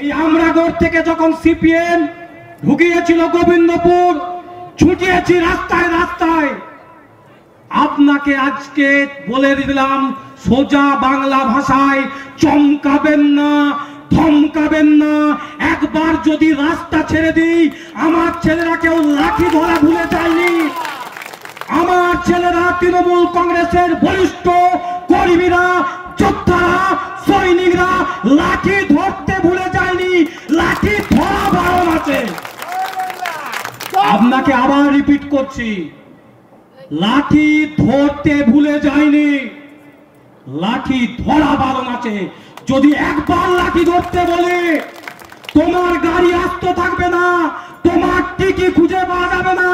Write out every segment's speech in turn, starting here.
এই আমরাগড় থেকে যখন সিপিএম ঢুকিয়েছিল গোবিন্দপুর, ছুটিয়েছি রাস্তায় রাস্তায়। আপনাকে আজকে বলে দিলাম, সোজা বাংলা ভাষায়, চমকাবেন না, ধমকাবেন না। একবার যদি রাস্তা ছেড়ে দিই, আমার ছেলেরা কেউ লাঠি ধরা ভুলে যায়নি। আমার ছেলেরা তৃণমূল কংগ্রেসের বরিষ্ঠ কর্মীরা, যোদ্ধারা, সৈনিকরা লাঠি ধরতে ভুলে যায়নি, লাঠি ধরা বারণ আছে। আপনাকে আবার রিপিট করছি, লাঠি ধরতে ভুলে যায়নি, লাঠি ধরা বারণ আছে। যদি একবার লাঠি ধরতে বলে, তোমার গাড়ি আস্ত থাকবে না, তোমার টিকি খুঁজে পাওয়া যাবে না,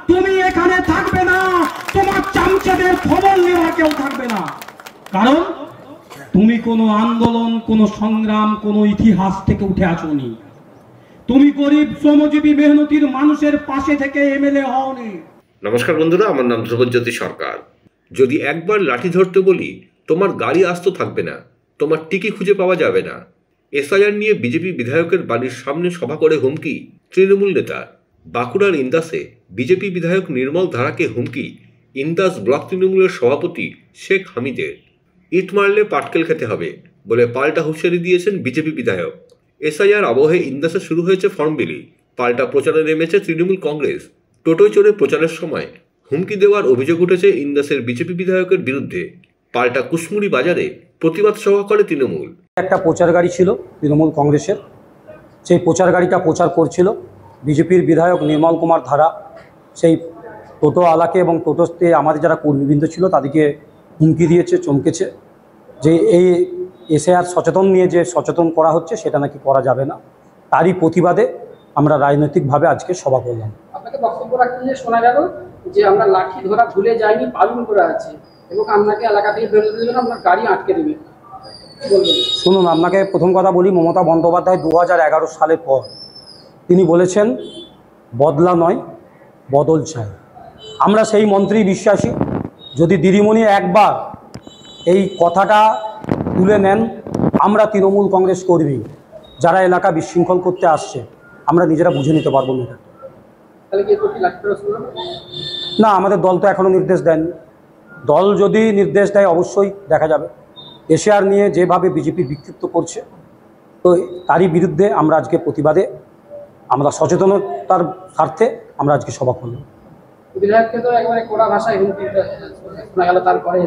তুমি এখানে থাকবে না, তোমার চামচাদের খবর নেওয়া কেউ থাকবে না। কারণ তুমি কোনো আন্দোলন, কোনো সংগ্রাম, কোনো ইতিহাস থেকে উঠে আসোনি। তুমি গরিব শ্রমজীবী মেহনতির মানুষের পাশে থেকে এমএলএ হওনি। নমস্কার বন্ধুরা, আমার নাম ধ্রুবজ্যোতি সরকার। যদি একবার লাঠি ধরতে বলি, তোমার গাড়ি আস্ত থাকবে না, তোমার টিকি খুঁজে পাওয়া যাবে না। এসআইআর নিয়ে বিজেপি বিধায়কের বাড়ির সামনে সভা করে হুমকি তৃণমূল নেতা। বাঁকুড়ার ইন্দাসে বিজেপি বিধায়ক নির্মল ধারাকে হুমকি ইন্দাস ব্লক তৃণমূলের সভাপতি শেখ হামিদের। ইট মারলে পাটকেল খেতে হবে বলে পাল্টা হুঁশিয়ারি দিয়েছেন বিজেপি বিধায়ক। এসআইআর আবহে ইন্দাসে শুরু হয়েছে ফর্ম বিলি। পাল্টা প্রচারে নেমেছে তৃণমূল কংগ্রেস। টোটোয় চড়ে প্রচারের সময় হুমকি দেওয়ার অভিযোগ উঠেছে ইন্দাসের বিজেপি বিধায়কের বিরুদ্ধে। পাল্টা কুশমুড়ি বাজারে প্রতিবাদ সভা করে তৃণমূল। একটা প্রচার গাড়ি ছিল তৃণমূল কংগ্রেসের, সেই প্রচার গাড়িটা প্রচার করছিল বিজেপির বিধায়ক নির্মল কুমার ধারা। সেই টোটো আলাকে এবং টোটোতে আমাদের যারা কর্মীবৃন্দ ছিল তাদেরকে হুমকি দিয়েছে, চমকেছে যে এই এসআইআর সচেতন নিয়ে যে সচেতন করা হচ্ছে সেটা নাকি করা যাবে না। তারই প্রতিবাদে আমরা রাজনৈতিকভাবে আজকে সভা করলাম। আপনাকে বক্তব্য রাখতে গিয়ে শোনা গেল যে আমরা লাঠি ধরা ভুলে যাইনি, পালন করে আছি এবং আপনাকে এলাকা থেকে বেরোতে দেবেন, আপনার গাড়ি আটকে দেবে। শুনুন, আপনাকে প্রথম কথা বলি, মমতা বন্দ্যোপাধ্যায় 2011 সালের পর তিনি বলেছেন বদলা নয় বদল চাই। আমরা সেই মন্ত্রী বিশ্বাসী। যদি দিদিমণি একবার এই কথাটা তুলে নেন, আমরা তৃণমূল কংগ্রেস কর্মী যারা এলাকা বিশৃঙ্খল করতে আসছে, আমরা নিজেরা বুঝে নিতে পারবো না। না, আমাদের দল তো এখনও নির্দেশ দেয়নি। দল যদি নির্দেশ দেয় অবশ্যই দেখা যাবে। এসআইআর নিয়ে যেভাবে বিজেপি বিক্ষিপ্ত করছে, তো তারই বিরুদ্ধে আমরা আজকে প্রতিবাদে, আমরা সচেতনতার স্বার্থে আমরা আজকে সভা করলাম।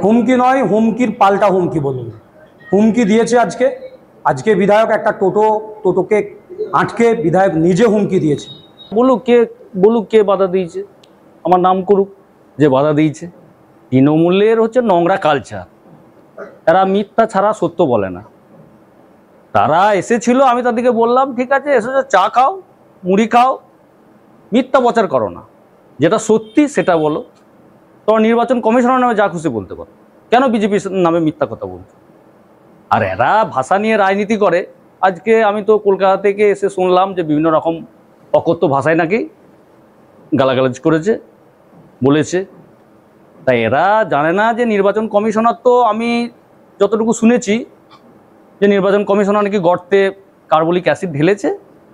হুমকি নয়, হুমকির পাল্টা হুমকি বলুন। হুমকি দিয়েছে আজকে বিধায়ক একটা টোটোকে আটকে বিধায়ক নিজে হুমকি দিয়েছে। বলুক কে বাধা দিয়েছে, আমার নাম করুক যে বাধা দিয়েছে। তৃণমূলের হচ্ছে নোংরা কালচার, এরা মিথ্যা ছাড়া সত্য বলে না। তারা এসেছিল, আমি তাদেরকে বললাম ঠিক আছে এসেছো, চা খাও, মুড়ি খাও, মিথ্যা প্রচার করো না, যেটা সত্যি সেটা বলো। তোমার নির্বাচন কমিশনের নামে যা খুশি বলতে পারো, কেন বিজেপির নামে মিথ্যা কথা বলছো? আর এরা ভাষা নিয়ে রাজনীতি করে। আজকে আমি তো কলকাতা থেকে এসে শুনলাম যে বিভিন্ন রকম অকথ্য ভাষায় নাকি গালাগালাজ করেছে, বলেছে। তাই এরা জানে না যে নির্বাচন কমিশনার, তো আমি যতটুকু শুনেছি যে নির্বাচন কমিশনার নাকি গর্তে কার্বলিক অ্যাসিড ঢেলেছে,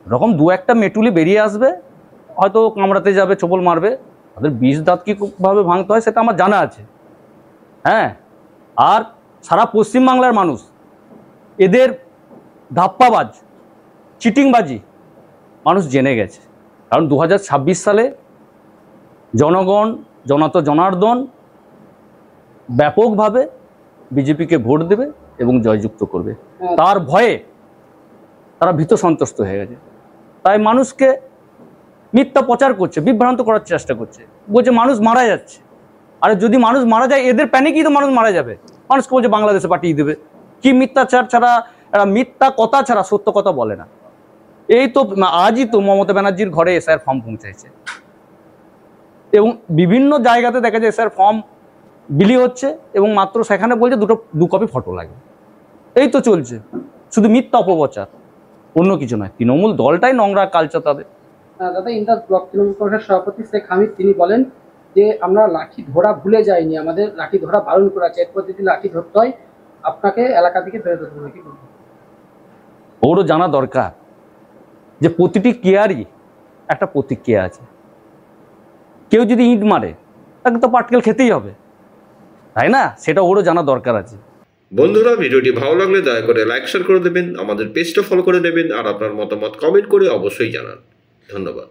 এরকম দু একটা মেটুলি বেরিয়ে আসবে, হয়তো কামড়াতে যাবে, ছোবল মারবে। তাদের বিষ দাঁত কীভাবে ভাঙতে হয় সেটা আমার জানা আছে। হ্যাঁ, আর সারা পশ্চিমবাংলার মানুষ এদের ধাপ্পাবাজ, চিটিংবাজি মানুষ জেনে গেছে। কারণ 2026 সালে জনগণ, জনার্দন ব্যাপকভাবে বিজেপিকে ভোট দেবে এবং জয়যুক্ত করবে। তার ভয়ে তারা ভীত সন্ত্রস্ত হয়ে গেছে। তাই মানুষকে মিথ্যা প্রচার করছে, বিভ্রান্ত করার চেষ্টা করছে, বলছে মানুষ মারা যাচ্ছে। আর যদি মানুষ মারা যায়, এদের প্যানিকই তো মানুষ মারা যাবে। মানুষকে বলছে বাংলাদেশে পাঠিয়ে দেবে। কি মিথ্যাচার ছাড়া, মিথ্যা কথা ছাড়া সত্য কথা বলে না। এই তো আজই তো মমতা ব্যানার্জির ঘরে এসআইআর ফর্ম পৌঁছাইছে এবং বিভিন্ন জায়গাতে দেখা যায় এসআইআর ফর্ম বিলি হচ্ছে এবং মাত্র সেখানে বলছে দু কপি ফটো লাগে। এই তো চলছে, শুধু মিথ্যা অপপ্রচার, অন্য কিছু নয়। তৃণমূল দলটাই নোংরা কালচার তাদের। দাদা, ইন্দাস ব্লক তৃণমূল কংগ্রেসের সভাপতি শেখ হামিদ তিনি বলেন যে আমরা লাঠি ধরা ভুলে যাইনি, আমাদের লাঠি ধরা বারণ করা আছে, এরপর যদি লাঠি ধরতে হয় আপনাকে এলাকা থেকে বেরোতে হবে। কি বলবো? ওরও জানা দরকার যে প্রতিটি কেয়ারই একটা প্রতিক্রিয়া আছে। কেউ যদি ইট মারে তাকে তো পাটকেল খেতেই হবে, তাই না? সেটা ওরও জানা দরকার আছে। বন্ধুরা, ভিডিওটি ভালো লাগলে দয়া করে লাইক শেয়ার করে দেবেন, আমাদের পেজটা ফলো করে দেবেন, আর আপনার মতামত কমেন্ট করে অবশ্যই জানান। ধন্যবাদ।